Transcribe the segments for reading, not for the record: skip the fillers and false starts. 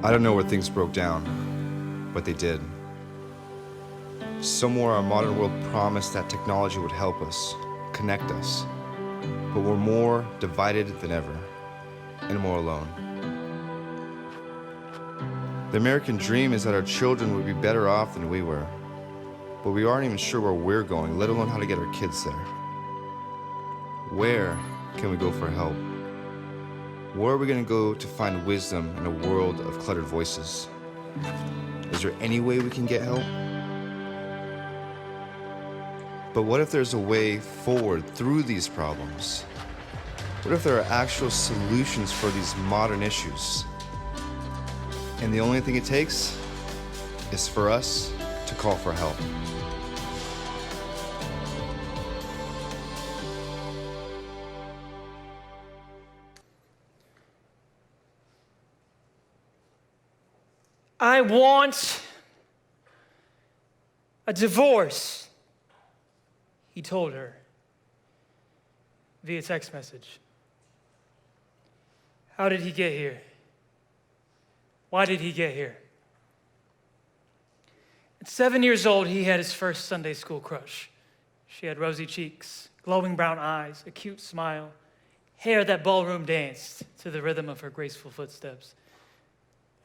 I don't know where things broke down, but they did. Somewhere our modern world promised that technology would help us, connect us, but we're more divided than ever, and more alone. The American dream is that our children would be better off than we were, but we aren't even sure where we're going, let alone how to get our kids there. Where can we go for help? Where are we going to go to find wisdom in a world of cluttered voices? Is there any way we can get help? But what if there's a way forward through these problems? What if there are actual solutions for these modern issues? And the only thing it takes is for us to call for help. I want a divorce, he told her via text message. How did he get here? Why did he get here? At 7 years old, he had his first Sunday school crush. She had rosy cheeks, glowing brown eyes, a cute smile, hair that ballroom danced to the rhythm of her graceful footsteps.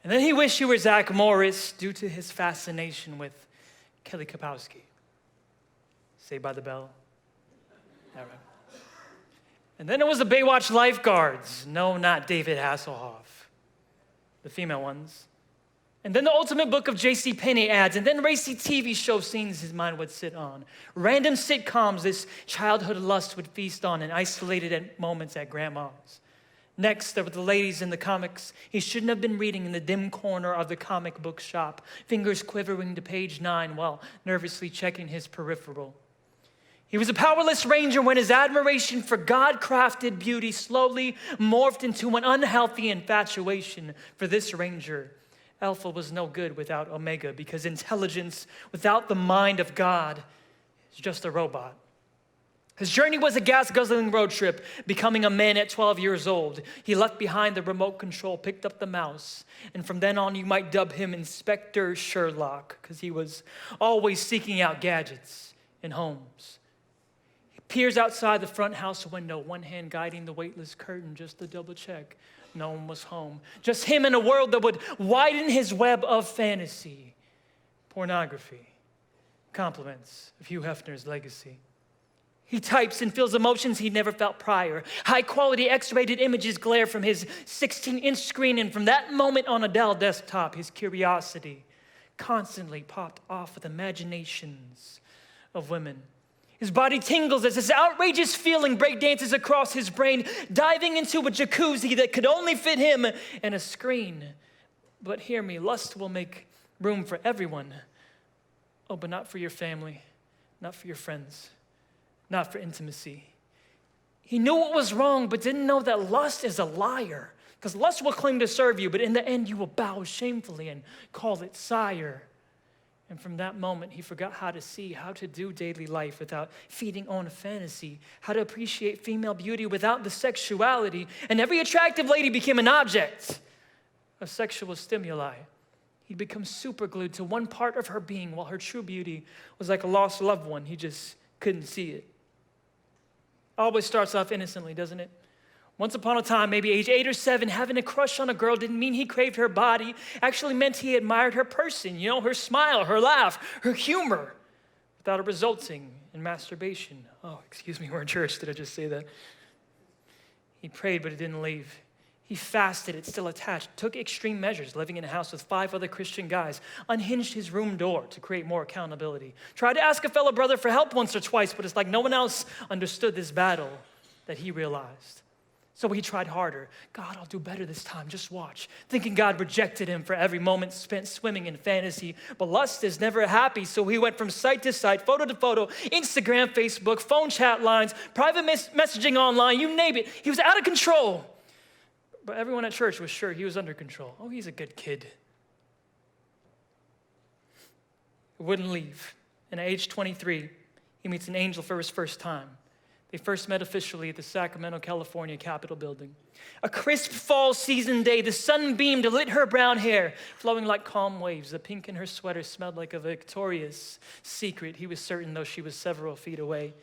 And then he wished he were Zach Morris due to his fascination with Kelly Kapowski. Saved by the Bell. All right. And then it was the Baywatch lifeguards. No, not David Hasselhoff. The female ones. And then the ultimate book of JCPenney ads. And then racy TV show scenes his mind would sit on. Random sitcoms this childhood lust would feast on and isolated at moments at grandma's. Next, there were the ladies in the comics he shouldn't have been reading in the dim corner of the comic book shop, fingers quivering to page 9 while nervously checking his peripheral. He was a powerless ranger when his admiration for God-crafted beauty slowly morphed into an unhealthy infatuation for this ranger. Alpha was no good without Omega because intelligence without the mind of God is just a robot. His journey was a gas-guzzling road trip, becoming a man at 12 years old. He left behind the remote control, picked up the mouse, and from then on you might dub him Inspector Sherlock, because he was always seeking out gadgets in homes. He peers outside the front house window, one hand guiding the weightless curtain just to double check. No one was home. Just him in a world that would widen his web of fantasy. Pornography. Compliments of Hugh Hefner's legacy. He types and feels emotions he'd never felt prior. High-quality X-rated images glare from his 16-inch screen, and from that moment on a Dell desktop, his curiosity constantly popped off with imaginations of women. His body tingles as this outrageous feeling breakdances across his brain, diving into a jacuzzi that could only fit him and a screen. But hear me, lust will make room for everyone. Oh, but not for your family, not for your friends. Not for intimacy. He knew what was wrong, but didn't know that lust is a liar. Because lust will claim to serve you, but in the end you will bow shamefully and call it sire. And from that moment, he forgot how to see, how to do daily life without feeding on a fantasy, how to appreciate female beauty without the sexuality. And every attractive lady became an object of sexual stimuli. He'd become superglued to one part of her being, while her true beauty was like a lost loved one. He just couldn't see it. Always starts off innocently, doesn't it? Once upon a time, maybe age 8 or 7, having a crush on a girl didn't mean he craved her body. Actually meant he admired her person, her smile, her laugh, her humor, without it resulting in masturbation. Oh, excuse me, we're in church. Did I just say that? He prayed, but it didn't leave. He fasted, it still attached, took extreme measures, living in a house with 5 other Christian guys, unhinged his room door to create more accountability. Tried to ask a fellow brother for help once or twice, but it's like no one else understood this battle that he realized. So he tried harder. God, I'll do better this time, just watch. Thinking God rejected him for every moment spent swimming in fantasy. But lust is never happy, so he went from site to site, photo to photo, Instagram, Facebook, phone chat lines, private messaging online, you name it. He was out of control. But everyone at church was sure he was under control. Oh, he's a good kid. He wouldn't leave. And at age 23, he meets an angel for his first time. They first met officially at the Sacramento, California Capitol building. A crisp fall season day, the sun beamed, lit her brown hair, flowing like calm waves. The pink in her sweater smelled like a victorious secret, he was certain, though she was several feet away.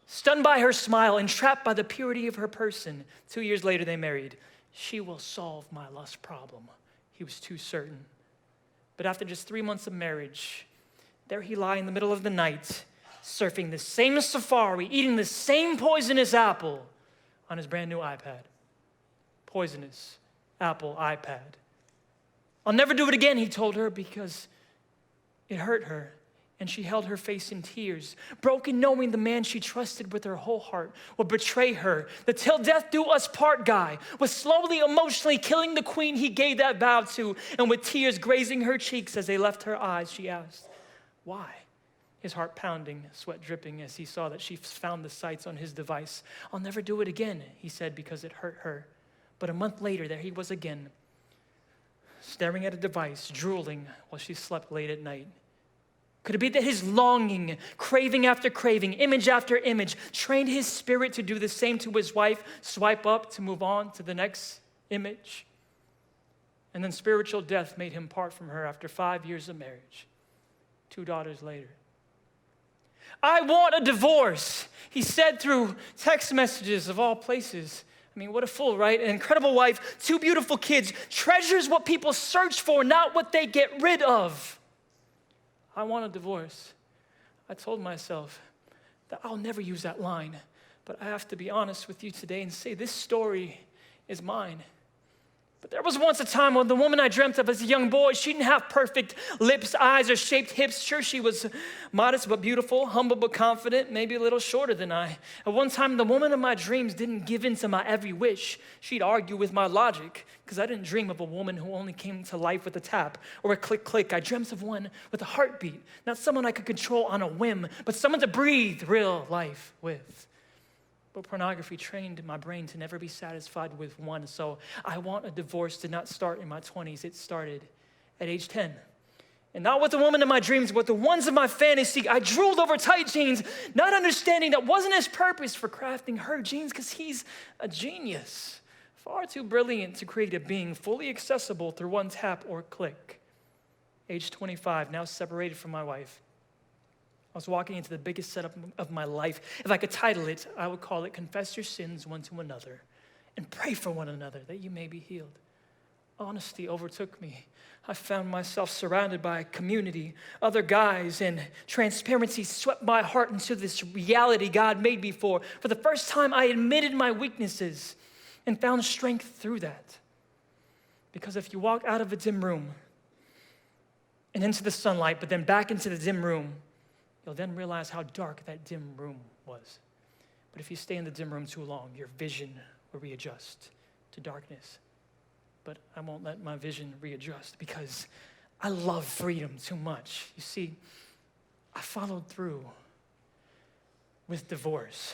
Stunned by her smile, entrapped by the purity of her person, 2 years later they married. She will solve my lust problem, he was too certain. But after just 3 months of marriage, there he lay in the middle of the night, surfing the same safari, eating the same poisonous apple on his brand new iPad. Poisonous Apple iPad. I'll never do it again, he told her, because it hurt her. And she held her face in tears, broken knowing the man she trusted with her whole heart would betray her. The till death do us part guy was slowly emotionally killing the queen he gave that vow to. And with tears grazing her cheeks as they left her eyes, she asked, why? His heart pounding, sweat dripping as he saw that she found the sights on his device. I'll never do it again, he said, because it hurt her. But a month later, there he was again, staring at a device, drooling while she slept late at night. Could it be that his longing, craving after craving, image after image, trained his spirit to do the same to his wife, swipe up to move on to the next image? And then spiritual death made him part from her after 5 years of marriage, 2 daughters later. I want a divorce, he said through text messages of all places. I mean, what a fool, right? An incredible wife, 2 beautiful kids, treasures what people search for, not what they get rid of. I want a divorce. I told myself that I'll never use that line, but I have to be honest with you today and say this story is mine. But there was once a time when the woman I dreamt of as a young boy, she didn't have perfect lips, eyes, or shaped hips. Sure, she was modest but beautiful, humble but confident, maybe a little shorter than I. At one time, the woman of my dreams didn't give in to my every wish. She'd argue with my logic, because I didn't dream of a woman who only came to life with a tap or a click, click. I dreamt of one with a heartbeat, not someone I could control on a whim, but someone to breathe real life with. But pornography trained my brain to never be satisfied with one. So I want a divorce did not start in my 20s. It started at age 10. And not with the woman of my dreams, but the ones of my fantasy. I drooled over tight jeans, not understanding that wasn't his purpose for crafting her jeans, because he's a genius. Far too brilliant to create a being fully accessible through one tap or click. Age 25, now separated from my wife. I was walking into the biggest setup of my life. If I could title it, I would call it Confess Your Sins One to Another and Pray for One Another that you may be healed. Honesty overtook me. I found myself surrounded by a community, other guys, and transparency swept my heart into this reality God made me for. For the first time, I admitted my weaknesses and found strength through that. Because if you walk out of a dim room and into the sunlight, but then back into the dim room, you'll then realize how dark that dim room was. But if you stay in the dim room too long, your vision will readjust to darkness. But I won't let my vision readjust because I love freedom too much. You see, I followed through with divorce.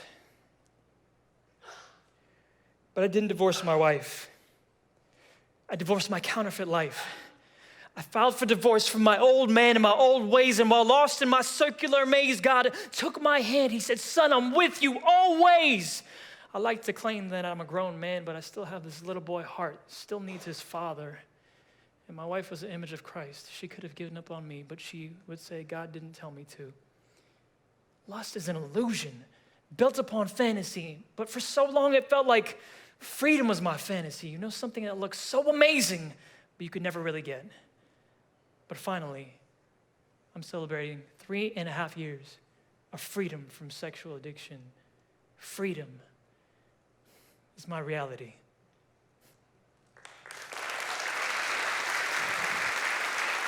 But I didn't divorce my wife. I divorced my counterfeit life. I filed for divorce from my old man and my old ways, and while lost in my circular maze, God took my hand. He said, son, I'm with you always. I like to claim that I'm a grown man, but I still have this little boy heart, still needs his father. And my wife was an image of Christ. She could have given up on me, but she would say, God didn't tell me to. Lust is an illusion built upon fantasy, but for so long it felt like freedom was my fantasy. You know, something that looks so amazing, but you could never really get. But finally, I'm celebrating 3.5 years of freedom from sexual addiction. Freedom is my reality.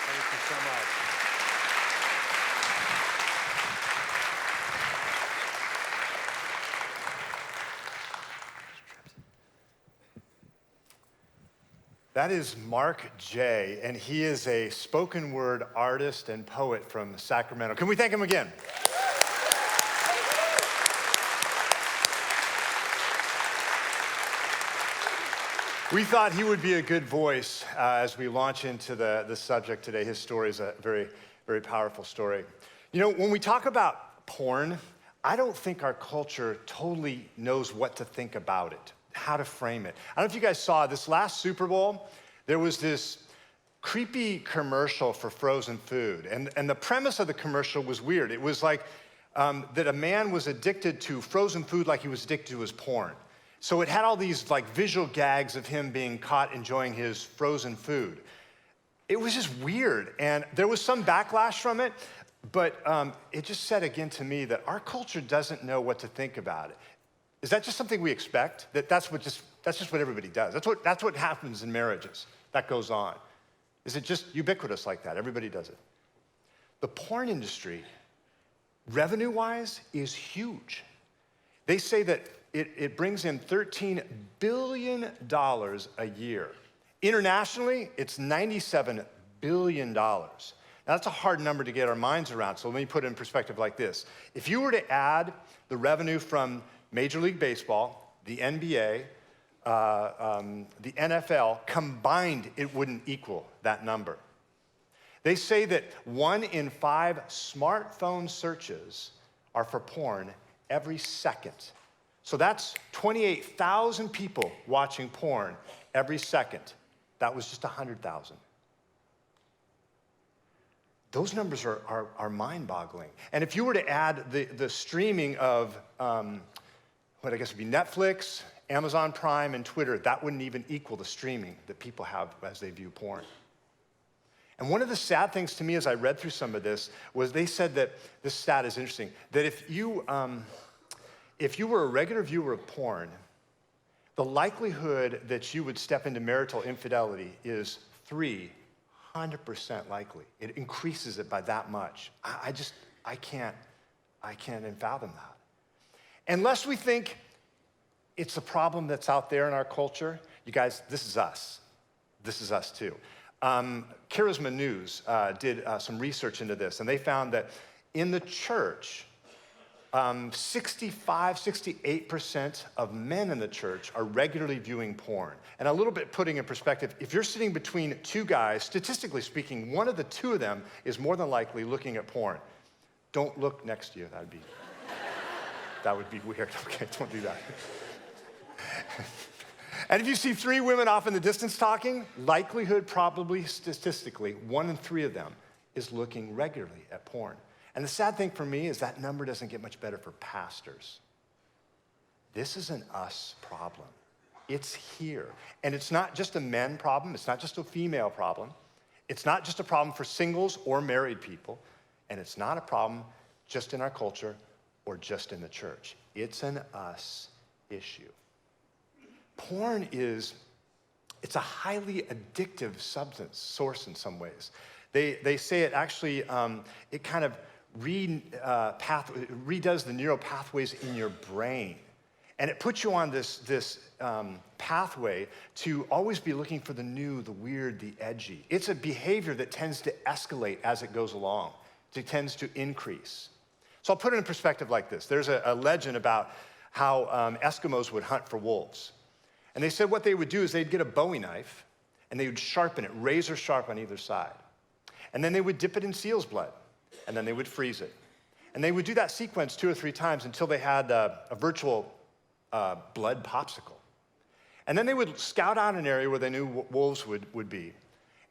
Thank you so much. That is Mark J., and he is a spoken word artist and poet from Sacramento. Can we thank him again? We thought he would be a good voice as we launch into the subject today. His story is a very, very powerful story. You know, when we talk about porn, I don't think our culture totally knows what to think about it, how to frame it. I don't know if you guys saw this last Super Bowl, there was this creepy commercial for frozen food. And the premise of the commercial was weird. It was like that a man was addicted to frozen food like he was addicted to his porn. So it had all these like visual gags of him being caught enjoying his frozen food. It was just weird. And there was some backlash from it, but it just said again to me that our culture doesn't know what to think about it. Is that just something we expect? That's just what everybody does. That's what happens in marriages. That goes on. Is it just ubiquitous like that? Everybody does it. The porn industry, revenue-wise, is huge. They say that it brings in $13 billion a year. Internationally, it's $97 billion. Now, that's a hard number to get our minds around, so let me put it in perspective like this. If you were to add the revenue from Major League Baseball, the NBA, the NFL, combined, it wouldn't equal that number. They say that 1 in 5 smartphone searches are for porn every second. So that's 28,000 people watching porn every second. That was just 100,000. Those numbers are mind-boggling. And if you were to add the streaming of what I guess would be Netflix, Amazon Prime, and Twitter, that wouldn't even equal the streaming that people have as they view porn. And one of the sad things to me as I read through some of this was they said that, this stat is interesting, that if you were a regular viewer of porn, the likelihood that you would step into marital infidelity is 300% likely. It increases it by that much. I can't even fathom that. Unless we think it's a problem that's out there in our culture, you guys, this is us. This is us too. Charisma News did some research into this, and they found that in the church, 68% of men in the church are regularly viewing porn. And a little bit putting in perspective, if you're sitting between two guys, statistically speaking, one of the two of them is more than likely looking at porn. Don't look next to you, that would be weird. Okay, don't do that. And if you see 3 women off in the distance talking, likelihood probably statistically, 1 in 3 of them is looking regularly at porn. And the sad thing for me is that number doesn't get much better for pastors. This is an us problem. It's here. And it's not just a men problem. It's not just a female problem. It's not just a problem for singles or married people. And it's not a problem just in our culture or just in the church. It's an us issue. Porn it's a highly addictive substance source in some ways. They say it actually, it kind of redoes the neural pathways in your brain. And it puts you on this pathway to always be looking for the new, the weird, the edgy. It's a behavior that tends to escalate as it goes along. It tends to increase. So I'll put it in perspective like this. There's a legend about how Eskimos would hunt for wolves. And they said what they would do is they'd get a Bowie knife and they would sharpen it, razor sharp on either side. And then they would dip it in seal's blood and then they would freeze it. And they would do that sequence 2 or 3 times until they had a virtual blood popsicle. And then they would scout out an area where they knew wolves would be.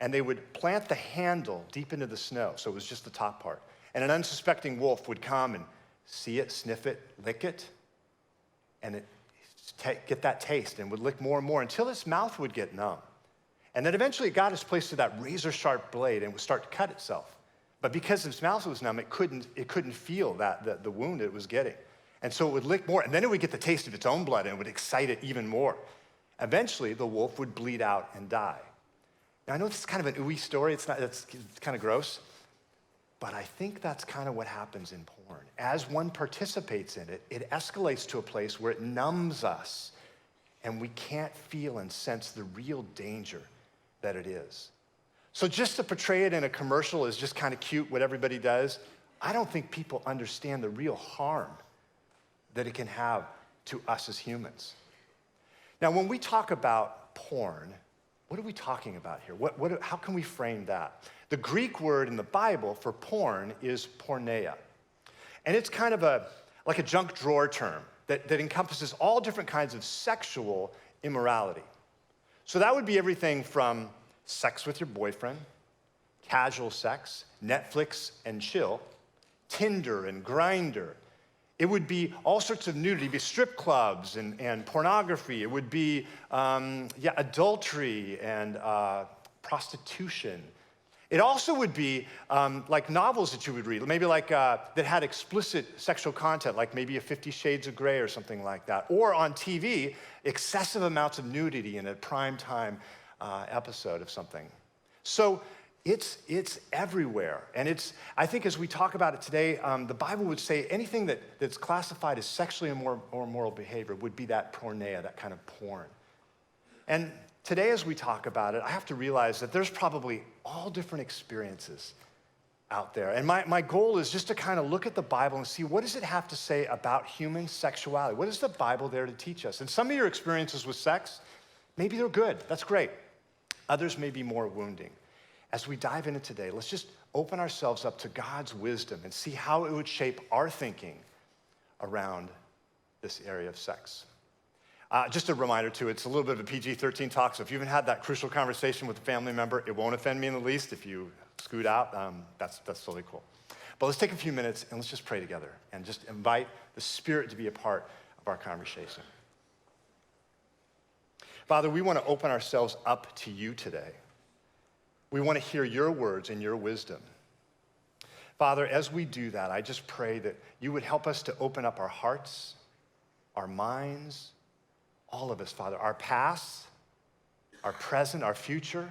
And they would plant the handle deep into the snow, so it was just the top part. And an unsuspecting wolf would come and see it, sniff it, lick it, and get that taste and would lick more and more until its mouth would get numb. And then eventually it got its place to that razor-sharp blade and would start to cut itself. But because its mouth was numb, it couldn't feel the wound it was getting. And so it would lick more, and then it would get the taste of its own blood and it would excite it even more. Eventually, the wolf would bleed out and die. Now, I know this is kind of an ooey story. It's kind of gross. But I think that's kind of what happens in porn. As one participates in it, it escalates to a place where it numbs us, and we can't feel and sense the real danger that it is. So just to portray it in a commercial is just kind of cute, what everybody does. I don't think people understand the real harm that it can have to us as humans. Now, when we talk about porn, what are we talking about here? How can we frame that? The Greek word in the Bible for porn is porneia. And it's kind of a like a junk drawer term that encompasses all different kinds of sexual immorality. So that would be everything from sex with your boyfriend, casual sex, Netflix and chill, Tinder and Grindr. It would be all sorts of nudity. It'd be strip clubs and pornography. It would be, adultery and prostitution. It also would be like novels that you would read, maybe like that had explicit sexual content, like maybe a 50 Shades of Grey or something like that. Or on TV, excessive amounts of nudity in a primetime episode of something. So it's everywhere. And I think as we talk about it today, the Bible would say anything that's classified as sexually or immoral behavior would be that porneia, that kind of porn. And today as we talk about it, I have to realize that there's probably all different experiences out there. And my goal is just to kind of look at the Bible and see what does it have to say about human sexuality? What is the Bible there to teach us? And some of your experiences with sex, maybe they're good. That's great. Others may be more wounding. As we dive into today, let's just open ourselves up to God's wisdom and see how it would shape our thinking around this area of sex. Just a reminder, too, it's a little bit of a PG-13 talk, so if you haven't had that crucial conversation with a family member, it won't offend me in the least. If you scoot out, that's totally cool. But let's take a few minutes and let's just pray together and just invite the Spirit to be a part of our conversation. Father, we want to open ourselves up to you today. We want to hear your words and your wisdom. Father, as we do that, I just pray that you would help us to open up our hearts, our minds, all of us, Father, our past, our present, our future,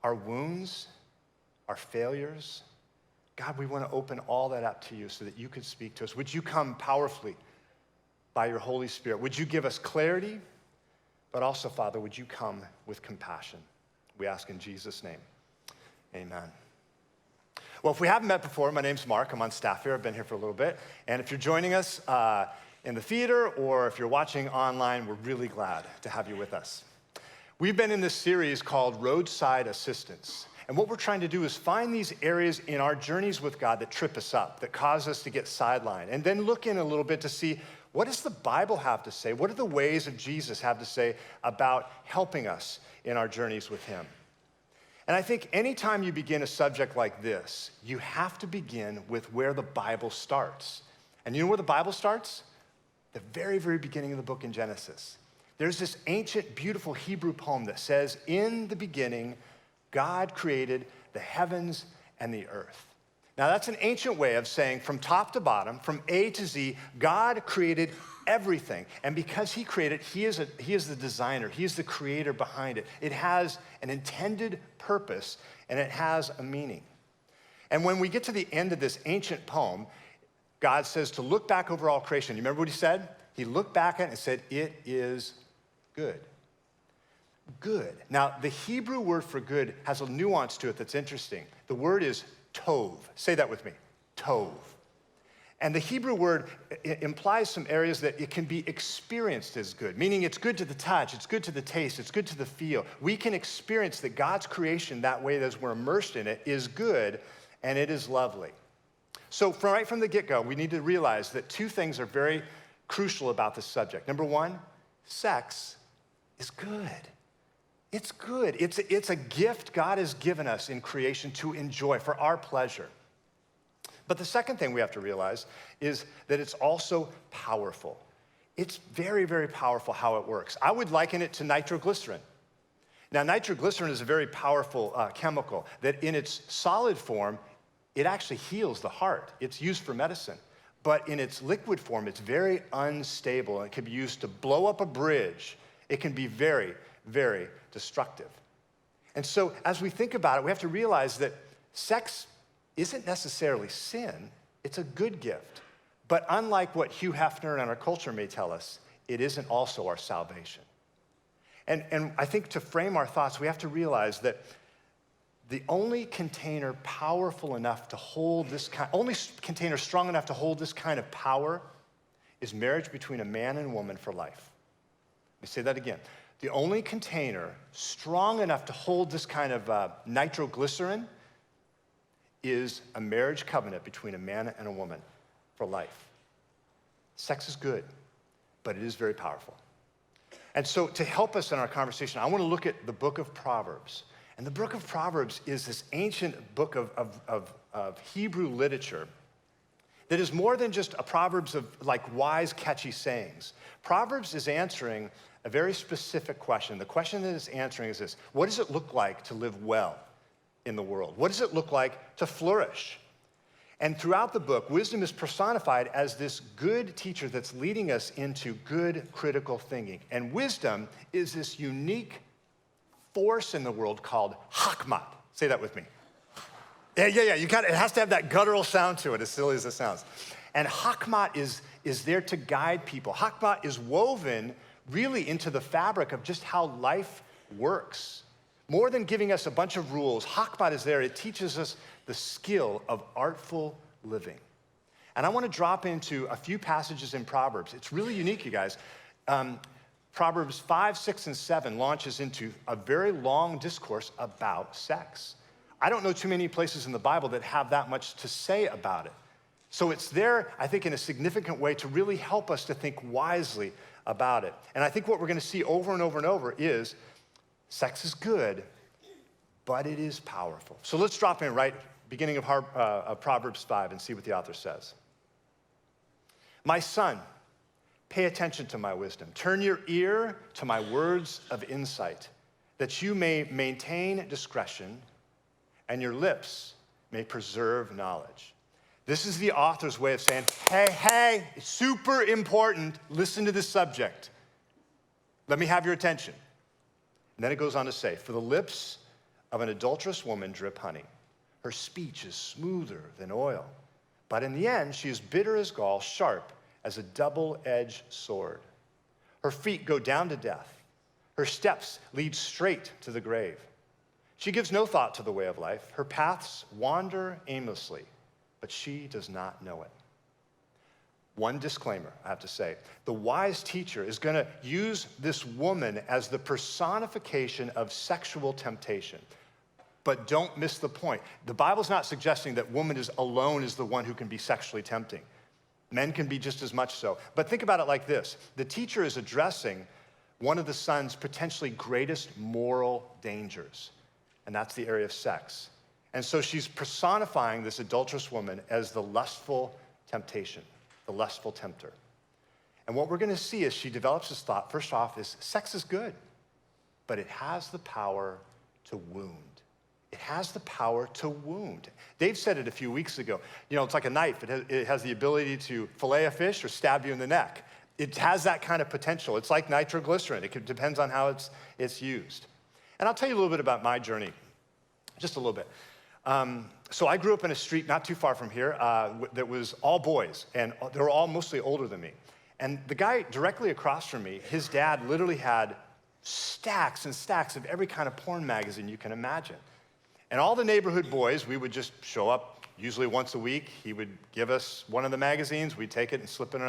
our wounds, our failures. God, we want to open all that up to you so that you could speak to us. Would you come powerfully by your Holy Spirit? Would you give us clarity? But also, Father, would you come with compassion? We ask in Jesus' name, amen. Well, if we haven't met before, my name's Mark. I'm on staff here. I've been here for a little bit. And if you're joining us in the theater or if you're watching online, we're really glad to have you with us. We've been in this series called Roadside Assistance. And what we're trying to do is find these areas in our journeys with God that trip us up, that cause us to get sidelined, and then look in a little bit to see what does the Bible have to say? What do the ways of Jesus have to say about helping us in our journeys with him? And I think anytime you begin a subject like this, you have to begin with where the Bible starts. And you know where the Bible starts? The very, very beginning of the book in Genesis. There's this ancient, beautiful Hebrew poem that says, in the beginning, God created the heavens and the earth. Now, that's an ancient way of saying from top to bottom, from A to Z, God created everything. And because he created, he is the designer. He is the creator behind it. It has an intended purpose, and it has a meaning. And when we get to the end of this ancient poem, God says to look back over all creation. You remember what he said? He looked back at it and said, it is good. Good. Now, the Hebrew word for good has a nuance to it that's interesting. The word is tov. Say that with me. Tov. And the Hebrew word implies some areas that it can be experienced as good, meaning it's good to the touch, it's good to the taste, it's good to the feel. We can experience that God's creation that way as we're immersed in it is good and it is lovely. So right from the get-go, we need to realize that two things are very crucial about this subject. Number one, sex is good. It's good. It's a gift God has given us in creation to enjoy for our pleasure. But the second thing we have to realize is that it's also powerful. It's very, very powerful how it works. I would liken it to nitroglycerin. Now, nitroglycerin is a very powerful chemical that in its solid form, it actually heals the heart. It's used for medicine. But in its liquid form, it's very unstable, and it can be used to blow up a bridge. It can be very, very destructive. And so as we think about it, we have to realize that sex isn't necessarily sin, it's a good gift. But unlike what Hugh Hefner and our culture may tell us, it isn't also our salvation. And I think to frame our thoughts, we have to realize that the only container powerful enough to hold this kind, only container strong enough to hold this kind of power is marriage between a man and a woman for life. Let me say that again. The only container strong enough to hold this kind of nitroglycerin is a marriage covenant between a man and a woman for life. Sex is good, but it is very powerful. And so to help us in our conversation, I want to look at the book of Proverbs. And the book of Proverbs is this ancient book of Hebrew literature that is more than just a Proverbs of like wise, catchy sayings. Proverbs is answering a very specific question. The question that it's answering is this: what does it look like to live well in the world? What does it look like to flourish? And throughout the book, wisdom is personified as this good teacher that's leading us into good critical thinking. And wisdom is this unique force in the world called hakmat. Say that with me. Yeah. It has to have that guttural sound to it, as silly as it sounds. And hakmat is there to guide people. Hakmat is woven really into the fabric of just how life works. More than giving us a bunch of rules, hakmat is there. It teaches us the skill of artful living. And I want to drop into a few passages in Proverbs. It's really unique, you guys. Proverbs 5, 6, and 7 launches into a very long discourse about sex. I don't know too many places in the Bible that have that much to say about it. So it's there, I think, in a significant way to really help us to think wisely about it. And I think what we're going to see over and over and over is sex is good, but it is powerful. So let's drop in right beginning of Proverbs 5 and see what the author says. My son, pay attention to my wisdom. Turn your ear to my words of insight, that you may maintain discretion and your lips may preserve knowledge. This is the author's way of saying, hey, it's super important. Listen to this subject. Let me have your attention. And then it goes on to say, for the lips of an adulterous woman drip honey. Her speech is smoother than oil. But in the end, she is bitter as gall, sharp as a double-edged sword. Her feet go down to death. Her steps lead straight to the grave. She gives no thought to the way of life. Her paths wander aimlessly, but she does not know it. One disclaimer, I have to say. The wise teacher is going to use this woman as the personification of sexual temptation. But don't miss the point. The Bible's not suggesting that woman alone is the one who can be sexually tempting. Men can be just as much so. But think about it like this. The teacher is addressing one of the son's potentially greatest moral dangers, and that's the area of sex. And so she's personifying this adulterous woman as the lustful temptation, the lustful tempter. And what we're going to see as she develops this thought, first off, is sex is good, but it has the power to wound. It has the power to wound. Dave said it a few weeks ago. You know, it's like a knife. It has the ability to fillet a fish or stab you in the neck. It has that kind of potential. It's like nitroglycerin. It depends on how it's used. And I'll tell you a little bit about my journey, just a little bit. So I grew up in a street not too far from here that was all boys, and they were all mostly older than me. And the guy directly across from me, his dad literally had stacks and stacks of every kind of porn magazine you can imagine. And all the neighborhood boys, we would just show up, usually once a week. He would give us one of the magazines. We'd take it and slip it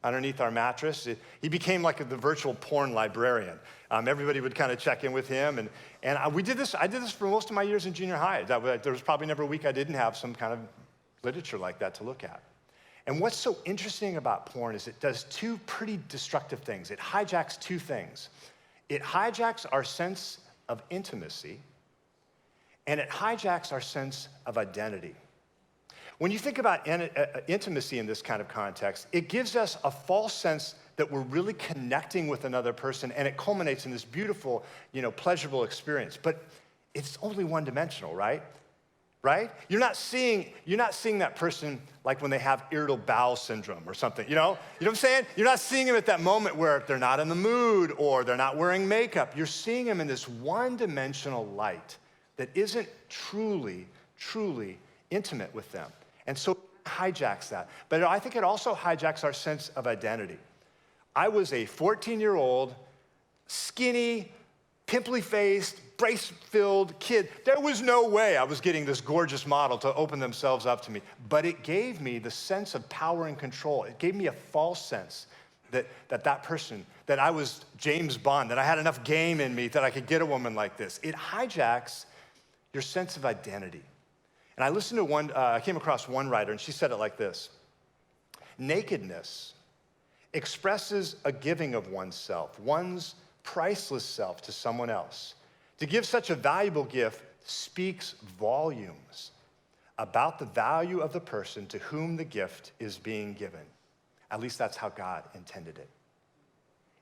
underneath our mattress. He became like the virtual porn librarian. Everybody would kind of check in with him. And I did this for most of my years in junior high. There was probably never a week I didn't have some kind of literature like that to look at. And what's so interesting about porn is it does two pretty destructive things. It hijacks two things. It hijacks our sense of intimacy, and it hijacks our sense of identity. When you think about intimacy in this kind of context, it gives us a false sense that we're really connecting with another person, and it culminates in this beautiful, pleasurable experience. But it's only one-dimensional, right? Right? You're not seeing that person like when they have irritable bowel syndrome or something. You know what I'm saying? You're not seeing them at that moment where they're not in the mood or they're not wearing makeup. You're seeing them in this one-dimensional light that isn't truly intimate with them. And so it hijacks that. But I think it also hijacks our sense of identity. I was a 14-year-old, skinny, pimply-faced, brace-filled kid. There was no way I was getting this gorgeous model to open themselves up to me. But it gave me the sense of power and control. It gave me a false sense that person, that I was James Bond, that I had enough game in me that I could get a woman like this. It hijacks your sense of identity. And I listened to I came across one writer, and she said it like this: nakedness expresses a giving of oneself, one's priceless self to someone else. To give such a valuable gift speaks volumes about the value of the person to whom the gift is being given. At least that's how God intended it.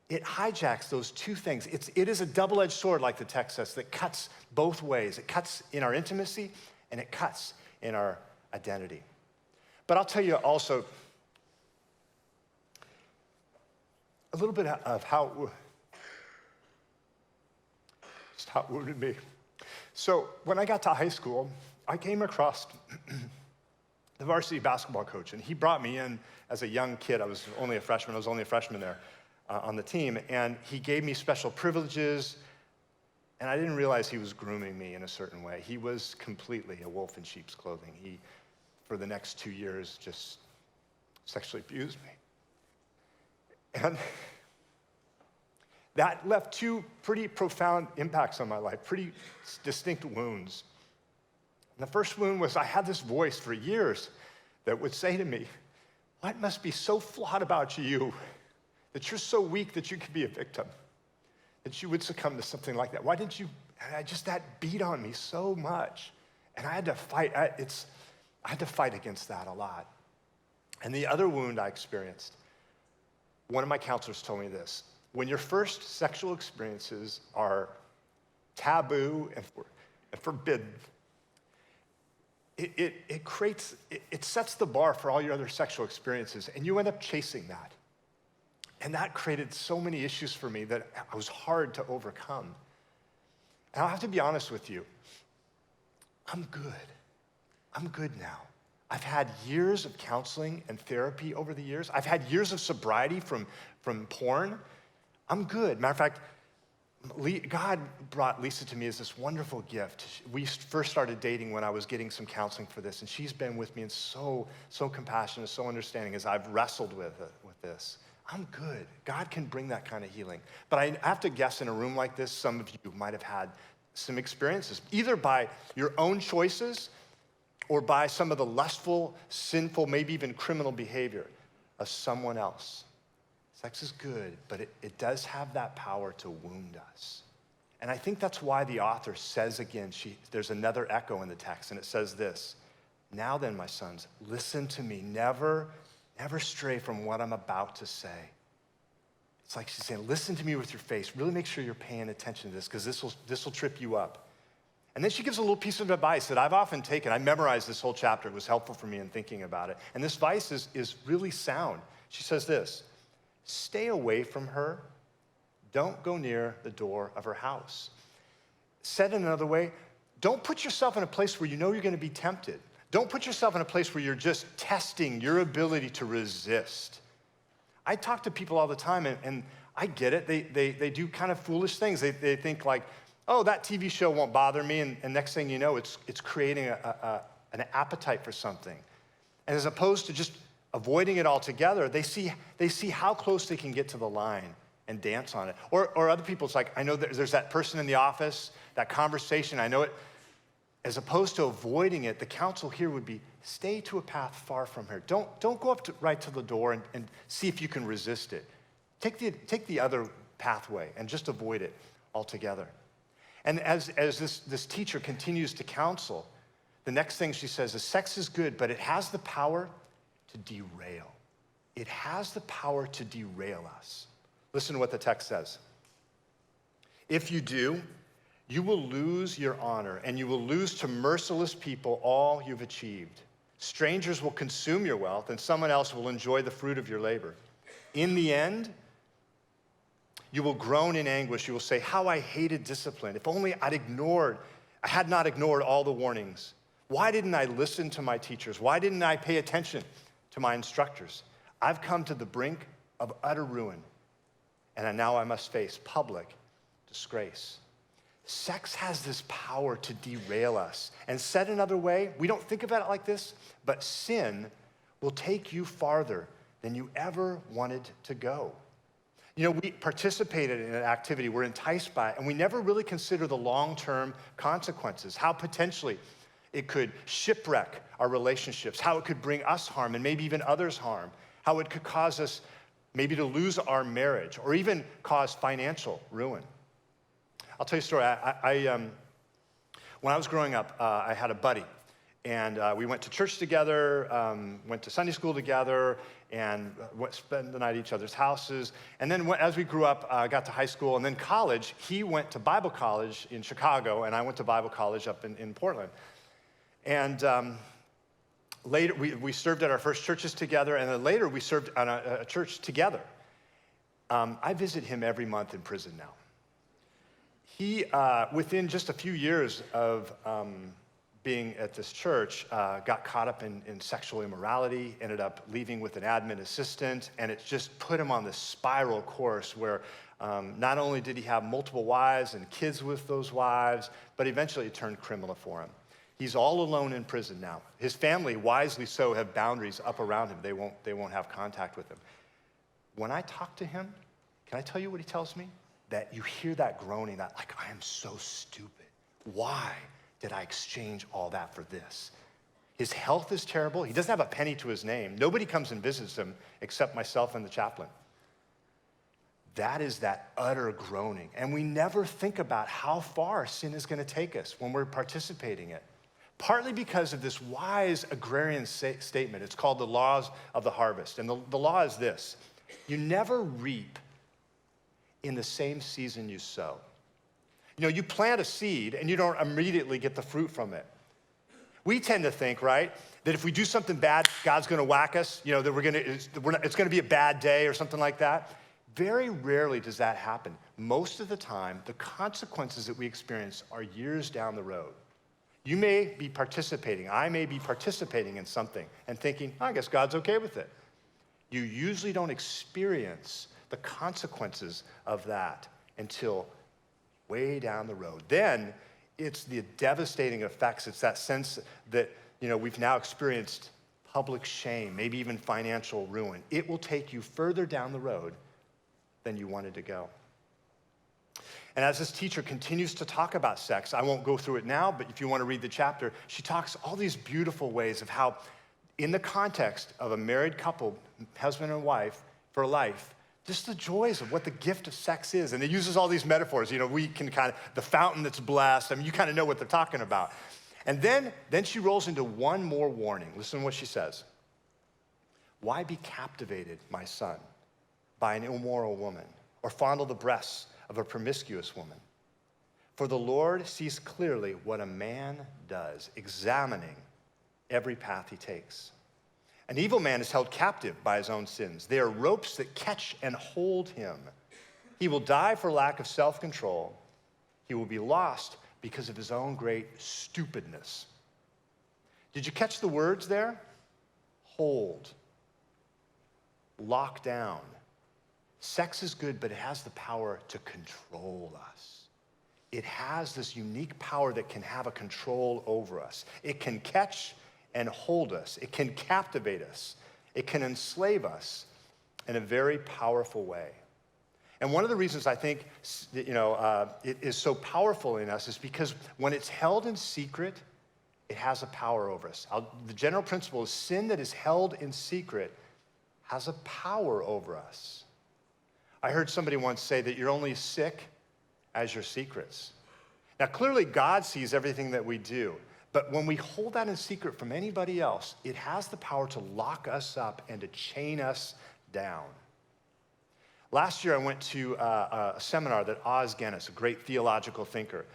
It hijacks those two things. It is a double-edged sword, like the text says, that cuts both ways. It cuts in our intimacy, and it cuts in our identity. But I'll tell you also a little bit of how it wounded me. So when I got to high school, I came across the varsity basketball coach, and he brought me in as a young kid. I was only a freshman there on the team, and he gave me special privileges, and I didn't realize he was grooming me in a certain way. He was completely a wolf in sheep's clothing. He, for the next 2 years, just sexually abused me. And that left two pretty profound impacts on my life, pretty distinct wounds. And the first wound was I had this voice for years that would say to me, "What must be so flawed about you that you're so weak that you could be a victim, that you would succumb to something like that? Why didn't you?" And that beat on me so much. And I had to fight. I had to fight against that a lot. And the other wound I experienced, one of my counselors told me this: when your first sexual experiences are taboo and forbidden, it sets the bar for all your other sexual experiences, and you end up chasing that. And that created so many issues for me that it was hard to overcome. And I'll have to be honest with you, I'm good. I'm good now. I've had years of counseling and therapy over the years. I've had years of sobriety from porn. I'm good. Matter of fact, God brought Lisa to me as this wonderful gift. We first started dating when I was getting some counseling for this, and she's been with me and so compassionate, so understanding as I've wrestled with this. I'm good. God can bring that kind of healing. But I have to guess in a room like this, some of you might have had some experiences, either by your own choices or by some of the lustful, sinful, maybe even criminal behavior of someone else. Sex is good, but it does have that power to wound us. And I think that's why the author says again, there's another echo in the text, and it says this: "Now then, my sons, listen to me. Never stray from what I'm about to say." It's like she's saying, listen to me with your face. Really make sure you're paying attention to this, because this will trip you up. And then she gives a little piece of advice that I've often taken. I memorized this whole chapter. It was helpful for me in thinking about it. And this advice is really sound. She says this: "Stay away from her. Don't go near the door of her house." Said in another way, don't put yourself in a place where you know you're going to be tempted. Don't put yourself in a place where you're just testing your ability to resist. I talk to people all the time, and I get it. They do kind of foolish things. They think like, oh, that TV show won't bother me, and next thing you know, it's creating an appetite for something. And as opposed to just avoiding it altogether, they see how close they can get to the line and dance on it. Or other people, it's like, I know there's that person in the office, that conversation, I know it. As opposed to avoiding it, the counsel here would be, stay to a path far from her. Don't go up right to the door and see if you can resist it. Take the other pathway and just avoid it altogether. And as this teacher continues to counsel, the next thing she says is, sex is good, but it has the power to derail. It has the power to derail us. Listen to what the text says. "If you do, you will lose your honor, and you will lose to merciless people all you've achieved. Strangers will consume your wealth, and someone else will enjoy the fruit of your labor. In the end, you will groan in anguish. You will say, 'How I hated discipline. If only I had not ignored all the warnings. Why didn't I listen to my teachers? Why didn't I pay attention to my instructors? I've come to the brink of utter ruin, and now I must face public disgrace.'" Sex has this power to derail us. And said another way, we don't think about it like this, but sin will take you farther than you ever wanted to go. You know, we participated in an activity, we're enticed by it, and we never really consider the long-term consequences, how potentially it could shipwreck our relationships, how it could bring us harm and maybe even others harm, how it could cause us maybe to lose our marriage, or even cause financial ruin. I'll tell you a story. When I was growing up, I had a buddy, and we went to church together, went to Sunday school together, and spent the night at each other's houses. And then as we grew up, got to high school, and then college. He went to Bible college in Chicago, and I went to Bible college up in Portland. And later, we served at our first churches together, and then later we served on a church together. I visit him every month in prison now. He, within just a few years of being at this church, got caught up in sexual immorality, ended up leaving with an admin assistant, and it just put him on this spiral course where not only did he have multiple wives and kids with those wives, but eventually it turned criminal for him. He's all alone in prison now. His family, wisely so, have boundaries up around him. They won't have contact with him. When I talk to him, can I tell you what he tells me? That you hear that groaning, that like, I am so stupid. Why did I exchange all that for this? His health is terrible. He doesn't have a penny to his name. Nobody comes and visits him except myself and the chaplain. That is that utter groaning. And we never think about how far sin is going to take us when we're participating in it. Partly because of this wise agrarian statement. It's called the laws of the harvest. And the law is this: you never reap in the same season you sow. You know, you plant a seed and you don't immediately get the fruit from it. We tend to think, right, that if we do something bad, God's gonna whack us, you know, that it's gonna be a bad day or something like that. Very rarely does that happen. Most of the time, the consequences that we experience are years down the road. You may be participating, I may be participating in something and thinking, I guess God's okay with it. You usually don't experience the consequences of that until way down the road. Then it's the devastating effects. It's that sense that, you know, we've now experienced public shame, maybe even financial ruin. It will take you further down the road than you wanted to go. And as this teacher continues to talk about sex, I won't go through it now, but if you want to read the chapter, she talks all these beautiful ways of how, in the context of a married couple, husband and wife, for life, just the joys of what the gift of sex is. And it uses all these metaphors. You know, we can kind of, the fountain that's blessed. I mean, you kind of know what they're talking about. And then she rolls into one more warning. Listen to what she says. Why be captivated, my son, by an immoral woman, or fondle the breasts of a promiscuous woman? For the Lord sees clearly what a man does, examining every path he takes. An evil man is held captive by his own sins. They are ropes that catch and hold him. He will die for lack of self-control. He will be lost because of his own great stupidness. Did you catch the words there? Hold. Lock down. Sex is good, but it has the power to control us. It has this unique power that can have a control over us. It can catch and hold us. It can captivate us. It can enslave us in a very powerful way. And one of the reasons I think it is so powerful in us is because when it's held in secret, it has a power over us. The general principle is sin that is held in secret has a power over us. I heard somebody once say that you're only sick as your secrets. Now, clearly God sees everything that we do. But when we hold that in secret from anybody else, it has the power to lock us up and to chain us down. Last year, I went to a seminar that Os Guinness, a great theological thinker,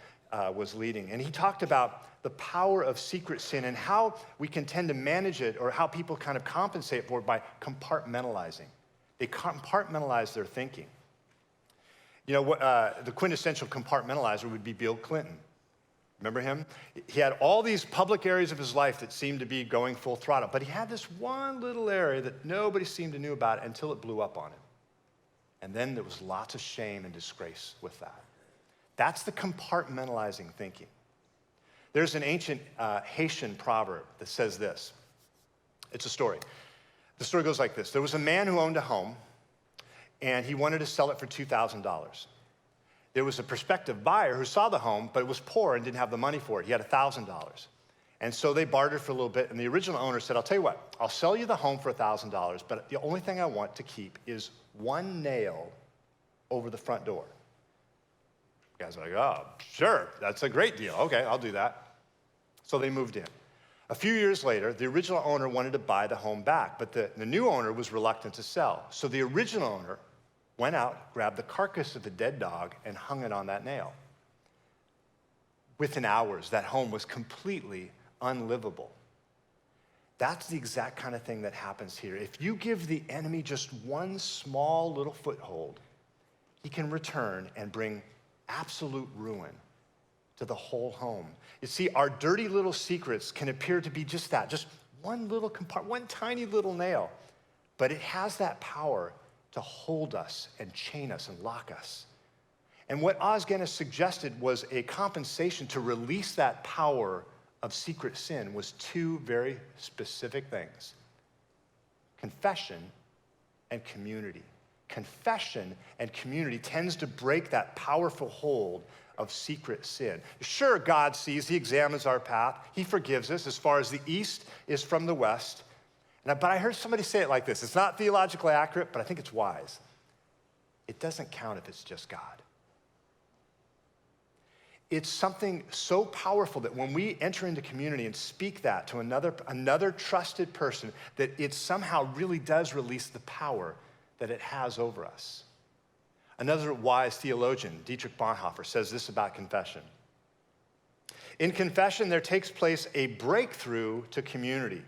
was leading. And he talked about the power of secret sin and how we can tend to manage it, or how people kind of compensate for it by compartmentalizing. They compartmentalize their thinking. You know, the quintessential compartmentalizer would be Bill Clinton. Remember him? He had all these public areas of his life that seemed to be going full throttle, but he had this one little area that nobody seemed to know about until it blew up on him. And then there was lots of shame and disgrace with that. That's the compartmentalizing thinking. There's an ancient Haitian proverb that says this. It's a story. The story goes like this. There was a man who owned a home, and he wanted to sell it for $2,000. There was a prospective buyer who saw the home, but was poor and didn't have the money for it. He had $1,000. And so they bartered for a little bit, and the original owner said, I'll tell you what, I'll sell you the home for $1,000, but the only thing I want to keep is one nail over the front door. The guys are like, oh, sure, that's a great deal. Okay, I'll do that. So they moved in. A few years later, the original owner wanted to buy the home back, but the new owner was reluctant to sell. So the original owner went out, grabbed the carcass of the dead dog, and hung it on that nail. Within hours, that home was completely unlivable. That's the exact kind of thing that happens here. If you give the enemy just one small little foothold, he can return and bring absolute ruin to the whole home. You see, our dirty little secrets can appear to be just that, just one little compartment, one tiny little nail, but it has that power to hold us and chain us and lock us. And what Os Guinness suggested was a compensation to release that power of secret sin was two very specific things: confession and community. Confession and community tends to break that powerful hold of secret sin. Sure, God sees, he examines our path, he forgives us as far as the east is from the west. But I heard somebody say it like this. It's not theologically accurate, but I think it's wise. It doesn't count if it's just God. It's something so powerful that when we enter into community and speak that to another trusted person, that it somehow really does release the power that it has over us. Another wise theologian, Dietrich Bonhoeffer, says this about confession. In confession, there takes place a breakthrough to community.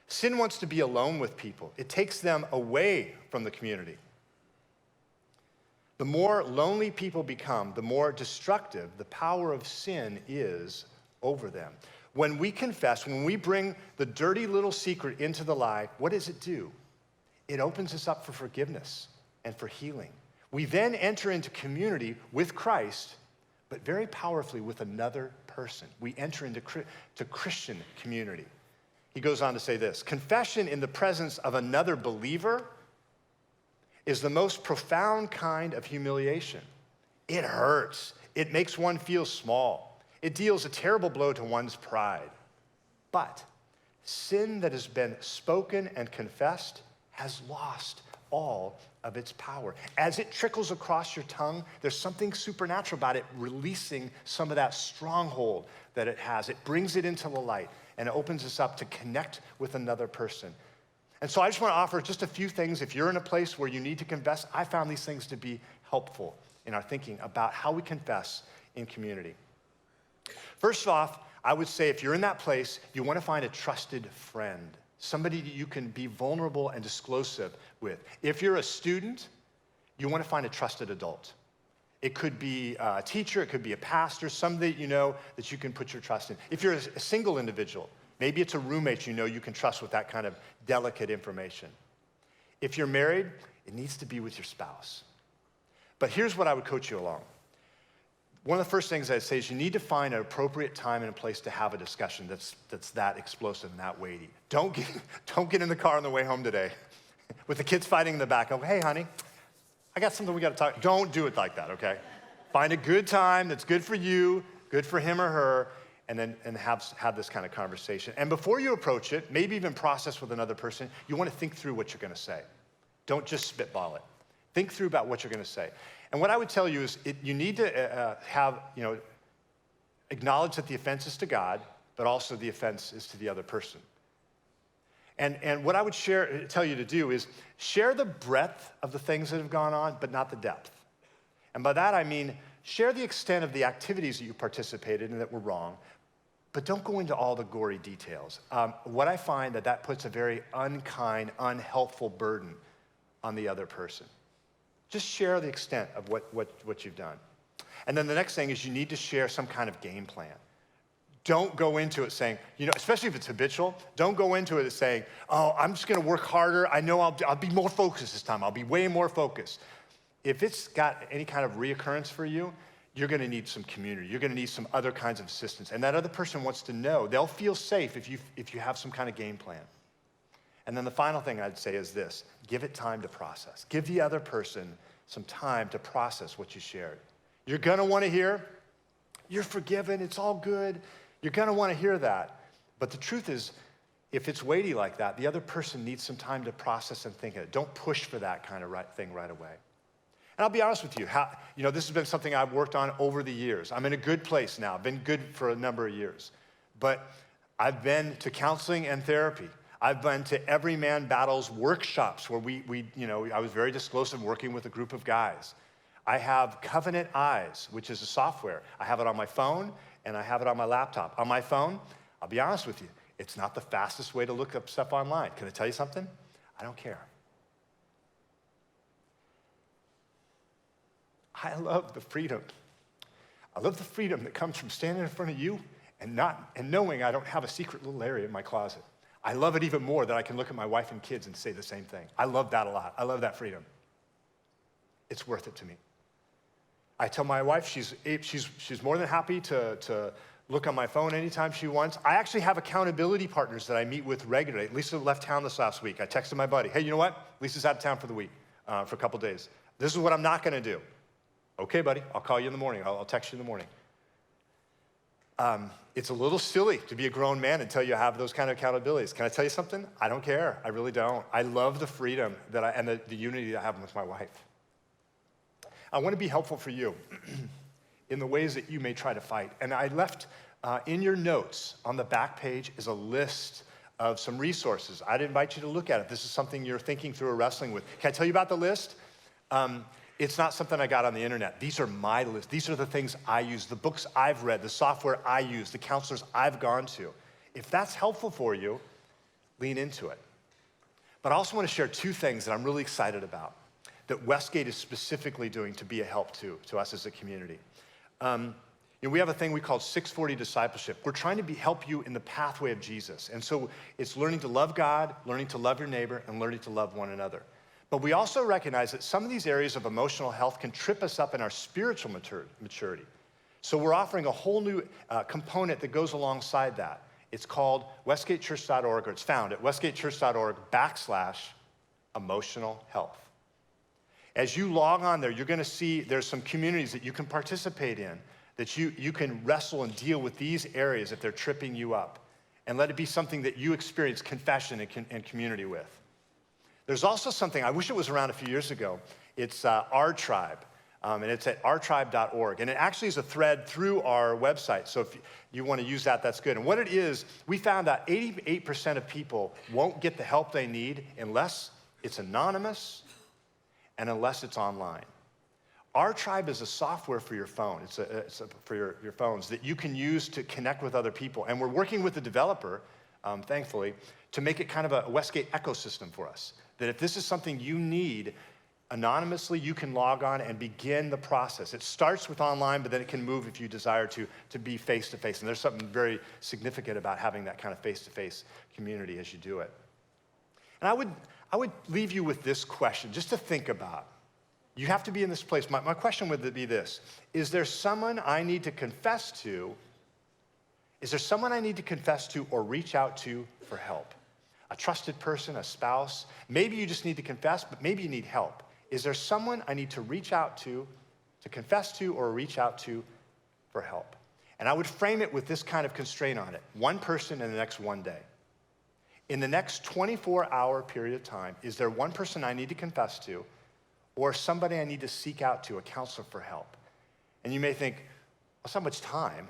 Sin wants to be alone with people. It takes them away from the community. The more lonely people become, the more destructive the power of sin is over them. When we confess, when we bring the dirty little secret into the light, what does it do? It opens us up for forgiveness and for healing. We then enter into community with Christ, but very powerfully with another person. We enter into Christian community. He goes on to say this: confession in the presence of another believer is the most profound kind of humiliation. It hurts. It makes one feel small. It deals a terrible blow to one's pride. But sin that has been spoken and confessed has lost all of its power. As it trickles across your tongue, there's something supernatural about it releasing some of that stronghold that it has. It brings it into the light and it opens us up to connect with another person. And so I just want to offer just a few things. If you're in a place where you need to confess, I found these things to be helpful in our thinking about how we confess in community. First off, I would say if you're in that place, you want to find a trusted friend, somebody that you can be vulnerable and disclosive with. If you're a student, you want to find a trusted adult. It could be a teacher, it could be a pastor, somebody you know that you can put your trust in. If you're a single individual, maybe it's a roommate you know you can trust with that kind of delicate information. If you're married, it needs to be with your spouse. But here's what I would coach you along. One of the first things I'd say is you need to find an appropriate time and a place to have a discussion that's that explosive and that weighty. Don't get in the car on the way home today with the kids fighting in the back. Oh, hey, honey, I got something we got to talk. Don't do it like that, okay? Find a good time that's good for you, good for him or her, and have this kind of conversation. And before you approach it, maybe even process with another person, you want to think through what you're going to say. Don't just spitball it. Think through about what you're going to say. And what I would tell you is you need to acknowledge that the offense is to God, but also the offense is to the other person. And what I would tell you to do is share the breadth of the things that have gone on, but not the depth. And by that I mean share the extent of the activities that you participated in that were wrong, but don't go into all the gory details. What I find that puts a very unkind, unhelpful burden on the other person. Just share the extent of what you've done. And then the next thing is you need to share some kind of game plan. Don't go into it saying, especially if it's habitual, don't go into it saying, oh, I'm just gonna work harder. I know I'll be more focused this time. I'll be way more focused. If it's got any kind of reoccurrence for you, you're gonna need some community. You're gonna need some other kinds of assistance. And that other person wants to know. They'll feel safe if you have some kind of game plan. And then the final thing I'd say is this: give it time to process. Give the other person some time to process what you shared. You're gonna wanna hear, you're forgiven, it's all good. You're gonna wanna hear that. But the truth is, if it's weighty like that, the other person needs some time to process and think of it. Don't push for that kind of thing right away. And I'll be honest with you, this has been something I've worked on over the years. I'm in a good place now. I've been good for a number of years. But I've been to counseling and therapy. I've been to Every Man Battles workshops where I was very disclosive working with a group of guys. I have Covenant Eyes, which is a software. I have it on my phone and I have it on my laptop. On my phone, I'll be honest with you, it's not the fastest way to look up stuff online. Can I tell you something? I don't care. I love the freedom. I love the freedom that comes from standing in front of you and knowing I don't have a secret little area in my closet. I love it even more that I can look at my wife and kids and say the same thing. I love that a lot. I love that freedom. It's worth it to me. I tell my wife she's more than happy to look on my phone anytime she wants. I actually have accountability partners that I meet with regularly. Lisa left town this last week. I texted my buddy, hey, you know what? Lisa's out of town for the week, for a couple days. This is what I'm not gonna do. Okay, buddy, I'll call you in the morning. I'll text you in the morning. It's a little silly to be a grown man until you have those kind of accountabilities. Can I tell you something? I don't care. I really don't. I love the freedom and the unity that I have with my wife. I want to be helpful for you in the ways that you may try to fight. And I left in your notes on the back page is a list of some resources. I'd invite you to look at it. This is something you're thinking through or wrestling with. Can I tell you about the list? It's not something I got on the internet. These are my list. These are the things I use, the books I've read, the software I use, the counselors I've gone to. If that's helpful for you, lean into it. But I also want to share two things that I'm really excited about that Westgate is specifically doing to be a help to us as a community. We have a thing we call 640 discipleship. We're trying to help you in the pathway of Jesus. And so it's learning to love God, learning to love your neighbor, and learning to love one another. But we also recognize that some of these areas of emotional health can trip us up in our spiritual maturity. So we're offering a whole new component that goes alongside that. It's called westgatechurch.org, or it's found at westgatechurch.org/emotional health. As you log on there, you're gonna see there's some communities that you can participate in, that you can wrestle and deal with these areas if they're tripping you up, and let it be something that you experience confession and community with. There's also something, I wish it was around a few years ago, it's Our Tribe, and it's at ourtribe.org, and it actually is a thread through our website, so if you wanna use that, that's good. And what it is, we found out 88% of people won't get the help they need unless it's anonymous and unless it's online. Our Tribe is a software for your phone. It's for your phones that you can use to connect with other people. And we're working with the developer, thankfully, to make it kind of a Westgate ecosystem for us. That if this is something you need, anonymously, you can log on and begin the process. It starts with online, but then it can move if you desire to be face-to-face. And there's something very significant about having that kind of face-to-face community as you do it. And I would leave you with this question, just to think about. You have to be in this place. My question would be this: is there someone I need to confess to? Is there someone I need to confess to or reach out to for help? A trusted person, a spouse. Maybe you just need to confess, but maybe you need help. Is there someone I need to reach out to confess to, or reach out to for help? And I would frame it with this kind of constraint on it: one person in the next one day. In the next 24-hour period of time, is there one person I need to confess to, or somebody I need to seek out to, a counselor for help? And you may think, that's not much time.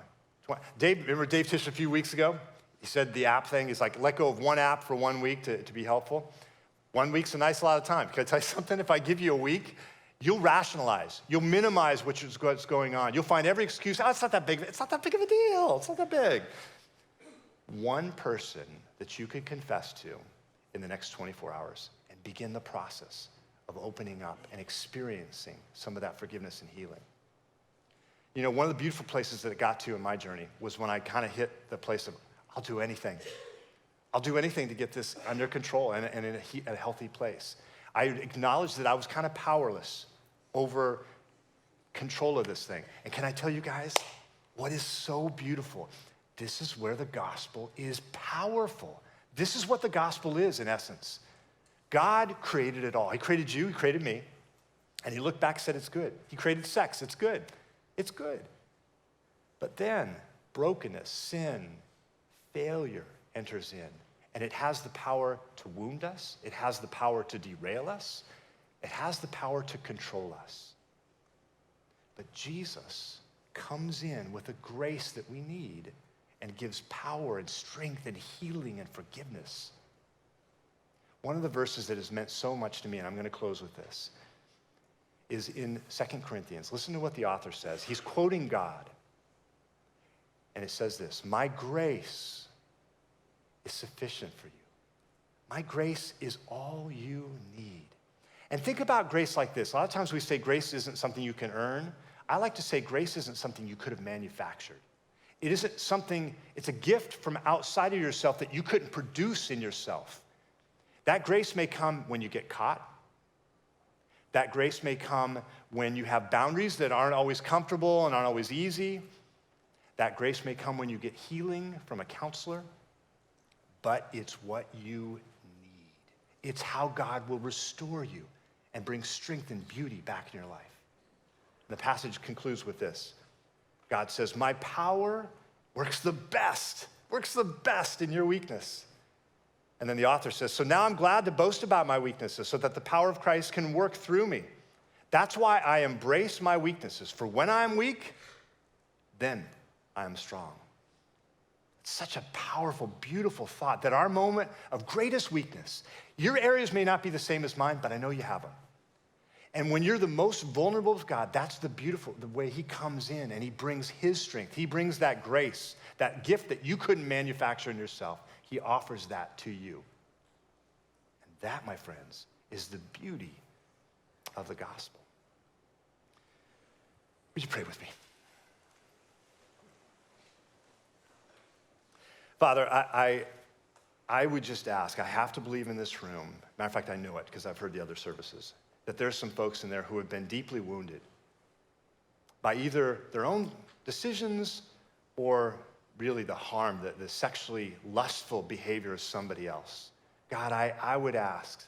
Remember Dave Tish a few weeks ago? He said the app thing is like, let go of one app for 1 week to be helpful. 1 week's a nice lot of time. Can I tell you something? If I give you a week, you'll rationalize. You'll minimize what's going on. You'll find every excuse. Oh, it's not that big. It's not that big of a deal. It's not that big. One person that you could confess to in the next 24 hours and begin the process of opening up and experiencing some of that forgiveness and healing. You know, one of the beautiful places that it got to in my journey was when I kind of hit the place of, I'll do anything. I'll do anything to get this under control and in a healthy place. I acknowledged that I was kind of powerless over control of this thing. And can I tell you guys, what is so beautiful? This is where the gospel is powerful. This is what the gospel is, in essence. God created it all. He created you, he created me, and he looked back and said, it's good. He created sex, it's good. It's good. But then, brokenness, sin, failure, enters in. And it has the power to wound us. It has the power to derail us. It has the power to control us. But Jesus comes in with a grace that we need and gives power and strength and healing and forgiveness. One of the verses that has meant so much to me, and I'm going to close with this, is in 2 Corinthians. Listen to what the author says. He's quoting God. And it says this, "My grace is sufficient for you. My grace is all you need." And think about grace like this. A lot of times we say grace isn't something you can earn. I like to say grace isn't something you could have manufactured. It isn't something, it's a gift from outside of yourself that you couldn't produce in yourself. That grace may come when you get caught. That grace may come when you have boundaries that aren't always comfortable and aren't always easy. That grace may come when you get healing from a counselor. But it's what you need. It's how God will restore you and bring strength and beauty back in your life. The passage concludes with this. God says, "My power works the best in your weakness." And then the author says, "So now I'm glad to boast about my weaknesses so that the power of Christ can work through me. That's why I embrace my weaknesses. For when I am weak, then I am strong." It's such a powerful, beautiful thought that our moment of greatest weakness, your areas may not be the same as mine, but I know you have them. And when you're the most vulnerable with God, that's the way he comes in and he brings his strength. He brings that grace, that gift that you couldn't manufacture in yourself. He offers that to you. And that, my friends, is the beauty of the gospel. Would you pray with me? Father, I would just ask, I have to believe in this room, matter of fact, I know it because I've heard the other services, that there's some folks in there who have been deeply wounded by either their own decisions or really the harm, the sexually lustful behavior of somebody else. God, I would ask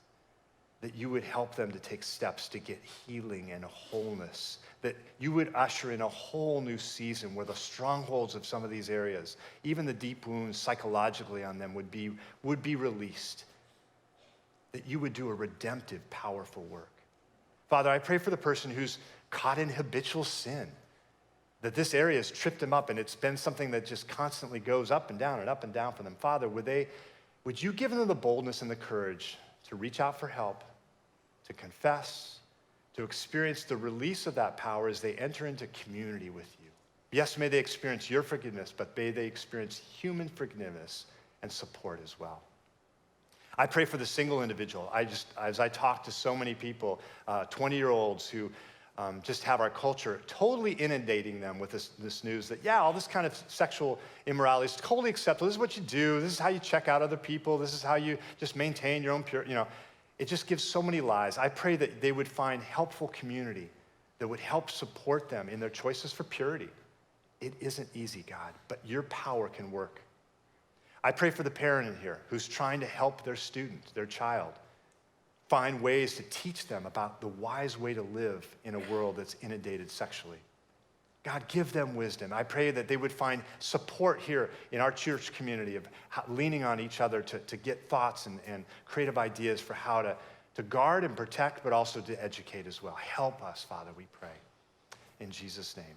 that you would help them to take steps to get healing and wholeness, that you would usher in a whole new season where the strongholds of some of these areas, even the deep wounds psychologically on them would be released, that you would do a redemptive, powerful work. Father, I pray for the person who's caught in habitual sin, that this area has tripped them up and it's been something that just constantly goes up and down for them. Father, would you give them the boldness and the courage to reach out for help, to confess, to experience the release of that power as they enter into community with you. Yes, may they experience your forgiveness, but may they experience human forgiveness and support as well. I pray for the single individual. As I talk to so many people, 20-year-olds who just have our culture totally inundating them with this news that, yeah, all this kind of sexual immorality is totally acceptable. This is what you do. This is how you check out other people. This is how you just maintain your own purity. It just gives so many lies. I pray that they would find helpful community that would help support them in their choices for purity. It isn't easy, God, but your power can work. I pray for the parent in here who's trying to help their student, their child, find ways to teach them about the wise way to live in a world that's inundated sexually. God, give them wisdom. I pray that they would find support here in our church community of leaning on each other to get thoughts and creative ideas for how to guard and protect, but also to educate as well. Help us, Father, we pray. In Jesus' name.